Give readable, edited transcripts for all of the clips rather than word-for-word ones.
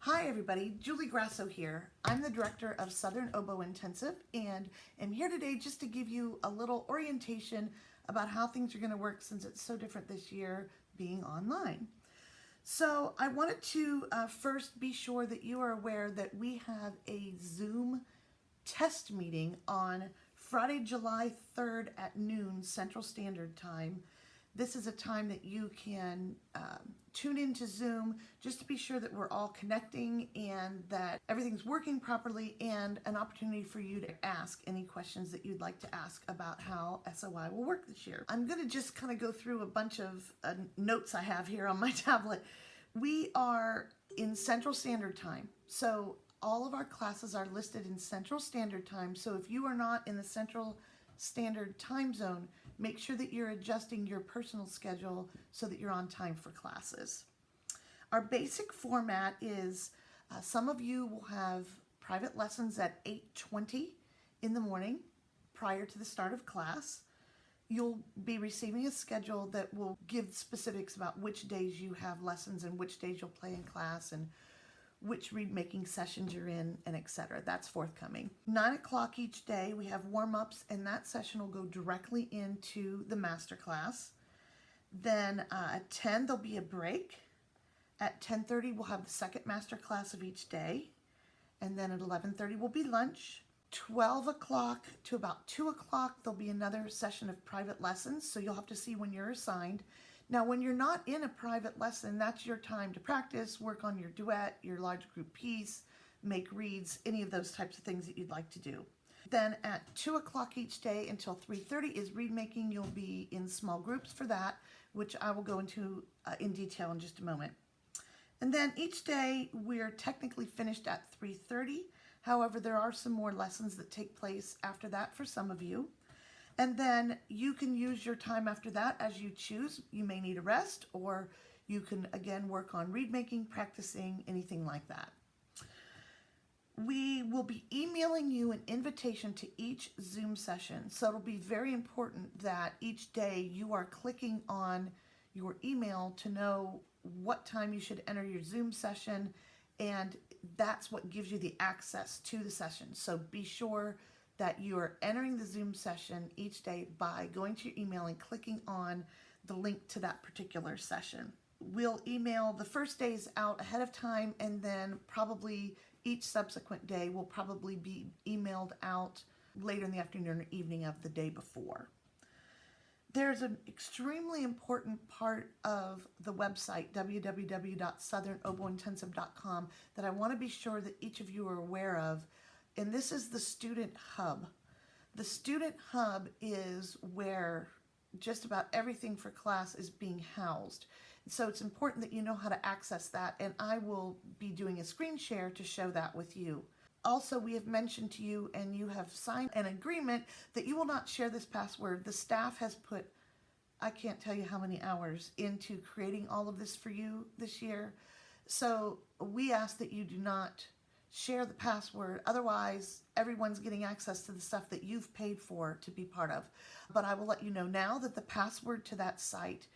Hi everybody, Julie Grasso here. I'm the director of Southern Oboe Intensive and am here today just to give you a little orientation about how things are going to work since it's so different this year being online. So I wanted to first be sure that you are aware that we have a Zoom test meeting on Friday, July 3rd at noon Central Standard Time. This is a time that you can tune into Zoom just to be sure that we're all connecting and that everything's working properly, and an opportunity for you to ask any questions that you'd like to ask about how SOI will work this year. I'm going to just kind of go through a bunch of notes I have here on my tablet. We are in Central Standard Time, so all of our classes are listed in Central Standard Time. So if you are not in the Central Standard Time zone, make sure that you're adjusting your personal schedule so that you're on time for classes. Our basic format is some of you will have private lessons at 8:20 in the morning prior to the start of class. You'll be receiving a schedule that will give specifics about which days you have lessons and which days you'll play in class and which read-making sessions you're in, and etc. That's forthcoming. 9 o'clock each day, we have warm-ups, and that session will go directly into the master class. Then at 10, there'll be a break. At 10:30, we'll have the second master class of each day. And then at 11:30 will be lunch. 12 o'clock to about 2 o'clock, there'll be another session of private lessons, so you'll have to see when you're assigned. Now, when you're not in a private lesson, that's your time to practice, work on your duet, your large group piece, make reads, any of those types of things that you'd like to do. Then at 2 o'clock each day until 3:30 is read making. You'll be in small groups for that, which I will go into in detail in just a moment. And then each day we're technically finished at 3:30. However, there are some more lessons that take place after that for some of you. And then you can use your time after that as you choose. You may need a rest, or you can again work on read making, practicing, anything like that. We will be emailing you an invitation to each Zoom session. So it'll be very important that each day you are clicking on your email to know what time you should enter your Zoom session, and that's what gives you the access to the session. So be sure that you are entering the Zoom session each day by going to your email and clicking on the link to that particular session. We'll email the first days out ahead of time, and then probably each subsequent day will probably be emailed out later in the afternoon or evening of the day before. There's an extremely important part of the website, www.southernoboeintensive.com, that I want to be sure that each of you are aware of. And this is the Student Hub. The Student Hub is where just about everything for class is being housed. So it's important that you know how to access that, and I will be doing a screen share to show that with you. Also, we have mentioned to you, and you have signed an agreement that you will not share this password. The staff has put, I can't tell you how many hours into creating all of this for you this year. So we ask that you do not share the password. Otherwise, everyone's getting access to the stuff that you've paid for to be part of. But I will let you know now that the password to that site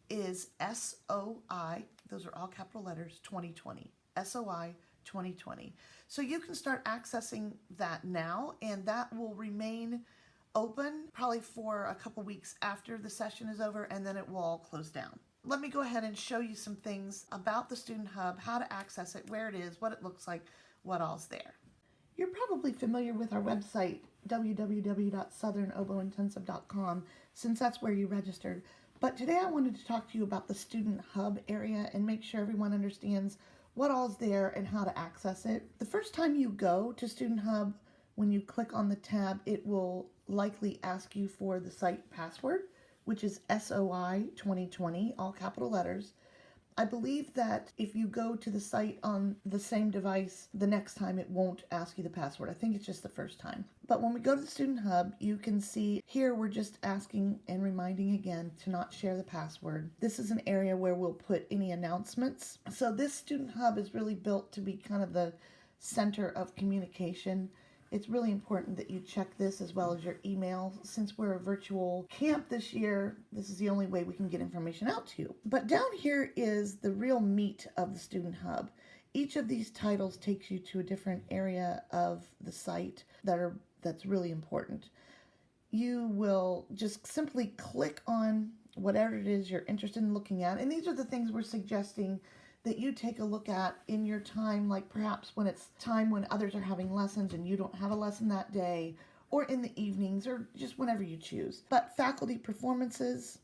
is SOI, those are all capital letters, 2020, SOI 2020. So you can start accessing that now, and that will remain open probably for a couple weeks after the session is over, and then it will all close down. Let me go ahead and show you some things about the Student Hub, how to access it, where it is, what it looks like, what all's there. You're probably familiar with our website, www.southernoboeintensive.com, since that's where you registered. But today I wanted to talk to you about the Student Hub area and make sure everyone understands what all's there and how to access it. The first time you go to Student Hub, when you click on the tab, it will likely ask you for the site password, which is SOI 2020, all capital letters. I believe that if you go to the site on the same device, the next time it won't ask you the password. I think it's just the first time. But when we go to the Student Hub, you can see here we're just asking and reminding again to not share the password. This is an area where we'll put any announcements. So this Student Hub is really built to be kind of the center of communication. It's really important that you check this as well as your email. Since we're a virtual camp this year, this is the only way we can get information out to you. But down here is the real meat of the Student Hub. Each of these titles takes you to a different area of the site that's really important. You will just simply click on whatever it is you're interested in looking at. And these are the things we're suggesting that you take a look at in your time, like perhaps when it's time when others are having lessons and you don't have a lesson that day, or in the evenings, or just whenever you choose. But faculty performances,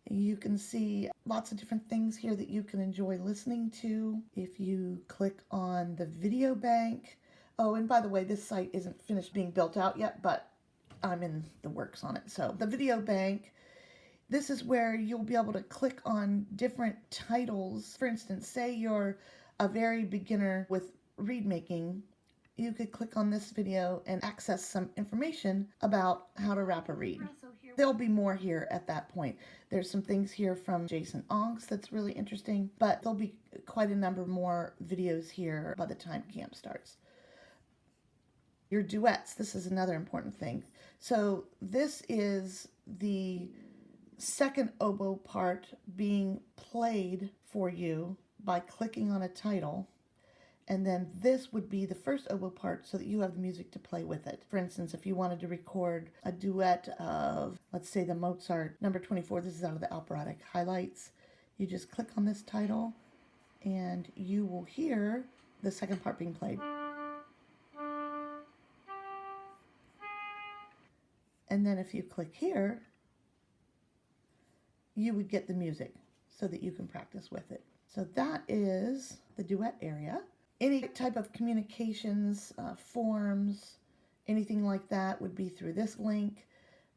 you can see lots of different things here that you can enjoy listening to. If you click on the video bank, oh, and by the way, this site isn't finished being built out yet, but I'm in the works on it. So the video bank, this is where you'll be able to click on different titles. For instance, say you're a very beginner with reed making, you could click on this video and access some information about how to wrap a reed. There'll be more here at that point. There's some things here from Jason Onks that's really interesting, but there'll be quite a number more videos here by the time camp starts. Your duets, this is another important thing. So this is the second oboe part being played for you by clicking on a title. And then this would be the first oboe part so that you have the music to play with it. For instance, if you wanted to record a duet of, let's say, the Mozart number 24, this is out of the operatic highlights, you just click on this title and you will hear the second part being played. And then if you click here, you would get the music so that you can practice with it. So that is the duet area. Any type of communications, forms, anything like that would be through this link.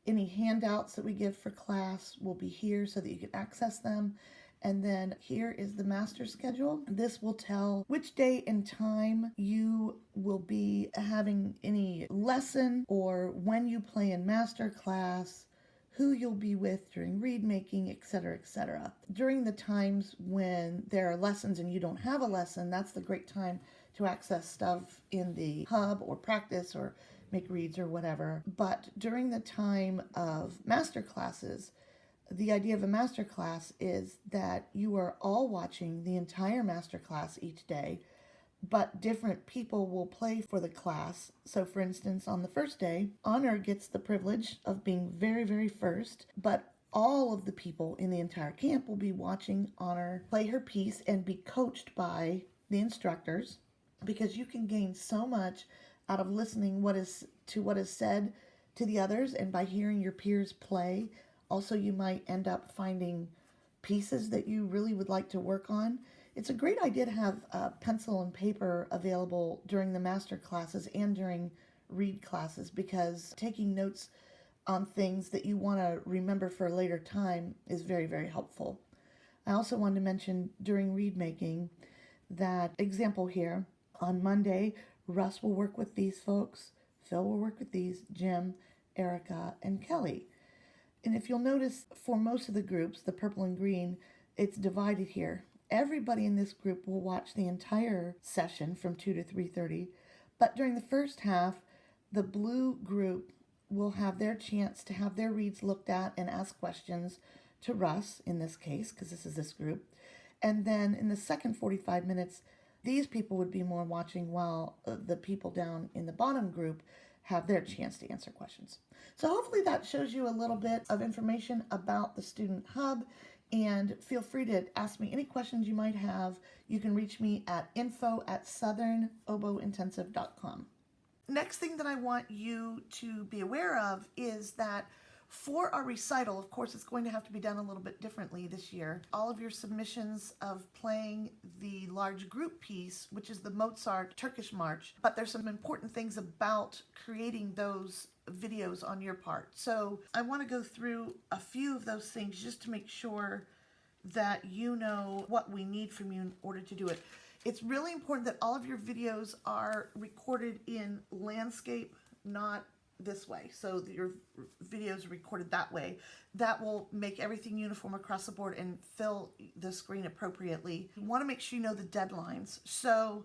Any handouts that we give for class will be here so that you can access them. And then here is the master schedule. This will tell which day and time you will be having any lesson, or when you play in master class, who you'll be with during reed making, etc., etc. During the times when there are lessons and you don't have a lesson, that's the great time to access stuff in the hub or practice or make reads or whatever. But during the time of master classes, the idea of a master class is that you are all watching the entire master class each day, but different people will play for the class. So for instance, on the first day, Honor gets the privilege of being very, very first, but all of the people in the entire camp will be watching Honor play her piece and be coached by the instructors, because you can gain so much out of listening what is said to the others and by hearing your peers play. Also, you might end up finding pieces that you really would like to work on. It's a great idea to have pencil and paper available during the master classes and during reed classes, because taking notes on things that you want to remember for a later time is very, very helpful. I also wanted to mention during reed making that example here. On Monday, Russ will work with these folks, Phil will work with these, Jim, Erica, and Kelly. And if you'll notice, for most of the groups, the purple and green, it's divided here. Everybody in this group will watch the entire session from 2 to 3:30, but during the first half, the blue group will have their chance to have their reads looked at and ask questions to Russ, in this case, because this is this group. And then in the second 45 minutes, these people would be more watching, while the people down in the bottom group have their chance to answer questions. So hopefully that shows you a little bit of information about the Student Hub. And feel free to ask me any questions you might have. You can reach me at info@southernoboeintensive.com. Next thing that I want you to be aware of is that for our recital, of course, it's going to have to be done a little bit differently this year. All of your submissions of playing the large group piece, which is the Mozart Turkish March, but there's some important things about creating those videos on your part. So I want to go through a few of those things just to make sure that you know what we need from you in order to do it. It's really important that all of your videos are recorded in landscape, not this way. So that your videos are recorded that way. That will make everything uniform across the board and fill the screen appropriately. You want to make sure you know the deadlines. So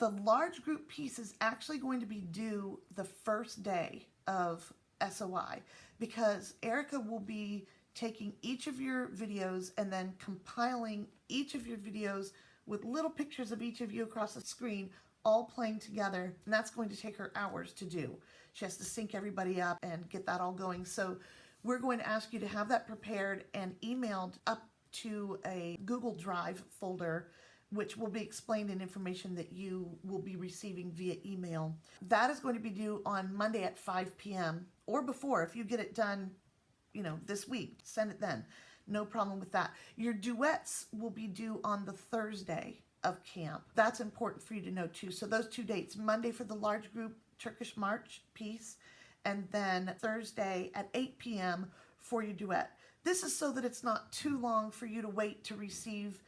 the large group piece is actually going to be due the first day of SOI, because Erica will be taking each of your videos and then compiling each of your videos with little pictures of each of you across the screen all playing together, and that's going to take her hours to do. She has to sync everybody up and get that all going. So we're going to ask you to have that prepared and emailed up to a Google Drive folder, which will be explained in information that you will be receiving via email. That is going to be due on Monday at 5 p.m. or before. If you get it done, this week, send it then. No problem with that. Your duets will be due on the Thursday of camp. That's important for you to know too. So those 2 dates, Monday for the large group Turkish March piece, and then Thursday at 8 p.m. for your duet. This is so that it's not too long for you to wait to receive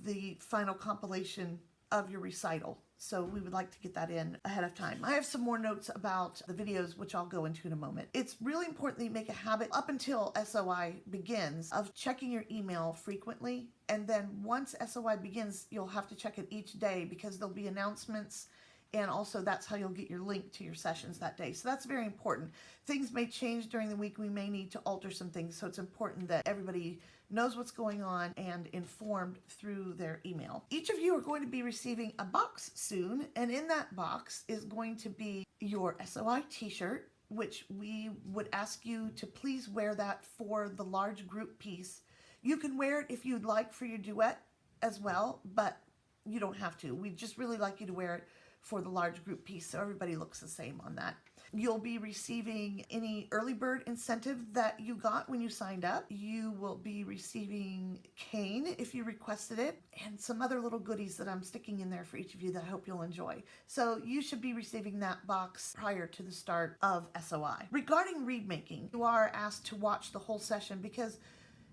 the final compilation of your recital. So we would like to get that in ahead of time. I have some more notes about the videos, which I'll go into in a moment. It's really important that you make a habit up until SOI begins of checking your email frequently. And then once SOI begins, you'll have to check it each day because there'll be announcements. And also that's how you'll get your link to your sessions that day. So that's very important. Things may change during the week. We may need to alter some things. So it's important that everybody knows what's going on and informed through their email. Each of you are going to be receiving a box soon. And in that box is going to be your SOI t-shirt, which we would ask you to please wear that for the large group piece. You can wear it if you'd like for your duet as well, but you don't have to. We just really like you to wear it for the large group piece so everybody looks the same on that. You'll be receiving any early bird incentive that you got when you signed up. You will be receiving cane if you requested it, and some other little goodies that I'm sticking in there for each of you that I hope you'll enjoy. So you should be receiving that box prior to the start of SOI. Regarding reed making, you are asked to watch the whole session because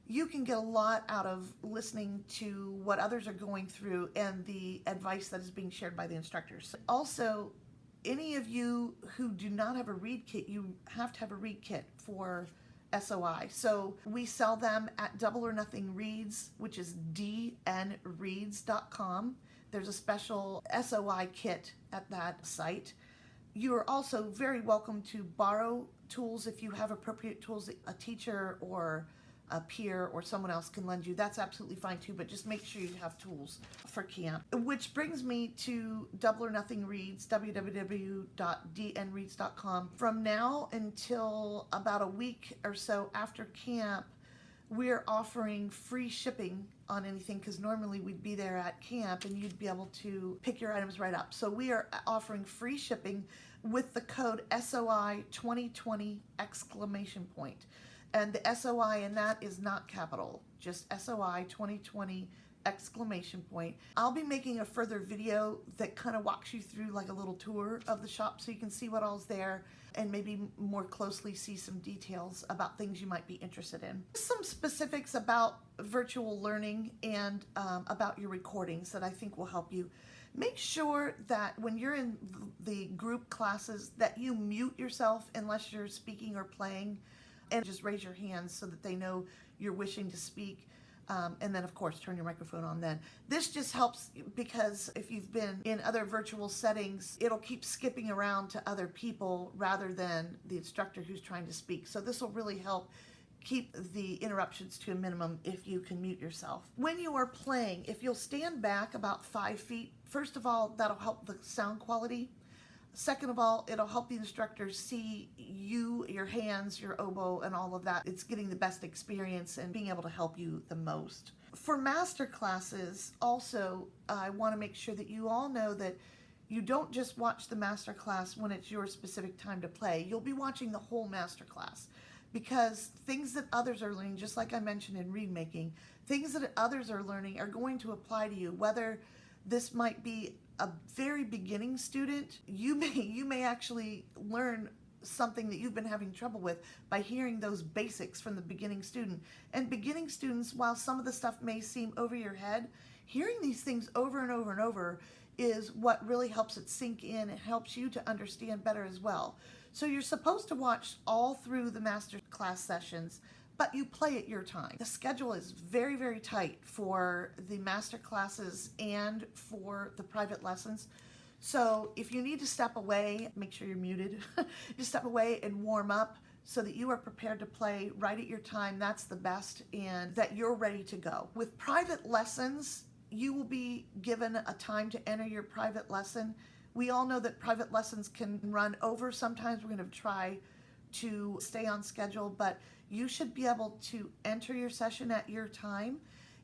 you can get a lot out of listening to what others are going through and the advice that is being shared by the instructors. Also, any of you who do not have a reed kit, you have to have a reed kit for SOI. So we sell them at Double or Nothing Reeds, which is dnreeds.com. There's a special SOI kit at that site. You are also very welcome to borrow tools if you have appropriate tools that a teacher or a peer or someone else can lend you. That's absolutely fine too, but just make sure you have tools for camp. Which brings me to Double or Nothing Reeds, www.dnreeds.com. From now until about a week or so after camp, we're offering free shipping on anything because normally we'd be there at camp and you'd be able to pick your items right up. So we are offering free shipping with the code SOI 2020 exclamation point. And the SOI in that is not capital, just SOI 2020 exclamation point. I'll be making a further video that kind of walks you through like a little tour of the shop so you can see what all's there and maybe more closely see some details about things you might be interested in. Some specifics about virtual learning and about your recordings that I think will help you. Make sure that when you're in the group classes that you mute yourself unless you're speaking or playing, and just raise your hands so that they know you're wishing to speak. And then, of course, turn your microphone on then. This just helps because if you've been in other virtual settings, it'll keep skipping around to other people rather than the instructor who's trying to speak. So this will really help keep the interruptions to a minimum if you can mute yourself. When you are playing, if you'll stand back about 5 feet, first of all, that'll help the sound quality. Second of all, it'll help the instructors see you, your hands, your oboe, and all of that. It's getting the best experience and being able to help you the most. For master classes, also, I want to make sure that you all know that you don't just watch the master class when it's your specific time to play. You'll be watching the whole master class because things that others are learning, just like I mentioned in reed making, things that others are learning are going to apply to you, whether this might be a very beginning student. You may actually learn something that you've been having trouble with by hearing those basics from the beginning student. And beginning students, while some of the stuff may seem over your head, hearing these things over and over and over is what really helps it sink in. It helps you to understand better as well. So you're supposed to watch all through the master class sessions, but you play at your time. The schedule is very, very tight for the master classes and for the private lessons. So if you need to step away, make sure you're muted. Just step away and warm up so that you are prepared to play right at your time. That's the best, and that you're ready to go. With private lessons, you will be given a time to enter your private lesson. We all know that private lessons can run over. Sometimes we're going to try to stay on schedule, but you should be able to enter your session at your time.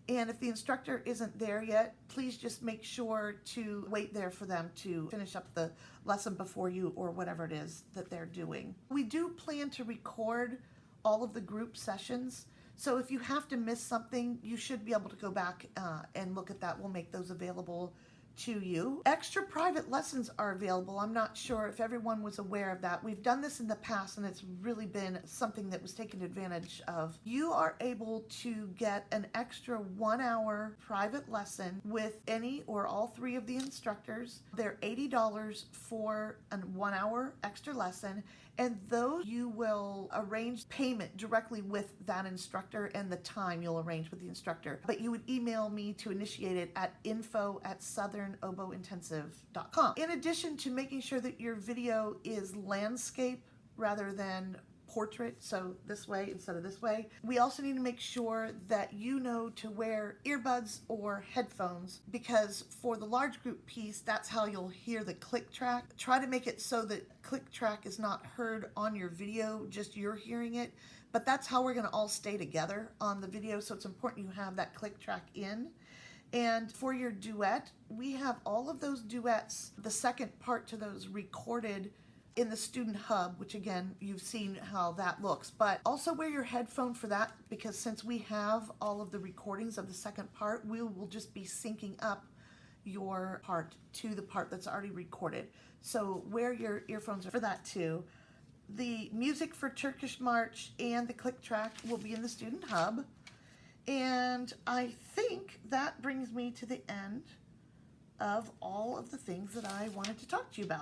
And if the instructor isn't there yet, please just make sure to wait there for them to finish up the lesson before you, or whatever it is that they're doing. We do plan to record all of the group sessions, so if you have to miss something, you should be able to go back and look at that. We'll make those available to you. Extra private lessons are available. I'm not sure if everyone was aware of that. We've done this in the past, and it's really been something that was taken advantage of. You are able to get an extra 1 hour private lesson with any or all 3 of the instructors. They're $80 for a 1 hour extra lesson, and those you will arrange payment directly with that instructor, and the time you'll arrange with the instructor. But you would email me to initiate it at info@southernoboeintensive.com. In addition to making sure that your video is landscape rather than portrait, so this way instead of this way, we also need to make sure that you know to wear earbuds or headphones, because for the large group piece, that's how you'll hear the click track. Try to make it so that click track is not heard on your video, just you're hearing it, but that's how we're going to all stay together on the video, so it's important you have that click track in. And for your duet, we have all of those duets, the second part to those, recorded in the student hub, which again, you've seen how that looks. But also wear your headphone for that, because since we have all of the recordings of the second part, we will just be syncing up your part to the part that's already recorded. So wear your earphones for that too. The music for Turkish March and the click track will be in the student hub. And I think that brings me to the end of all of the things that I wanted to talk to you about.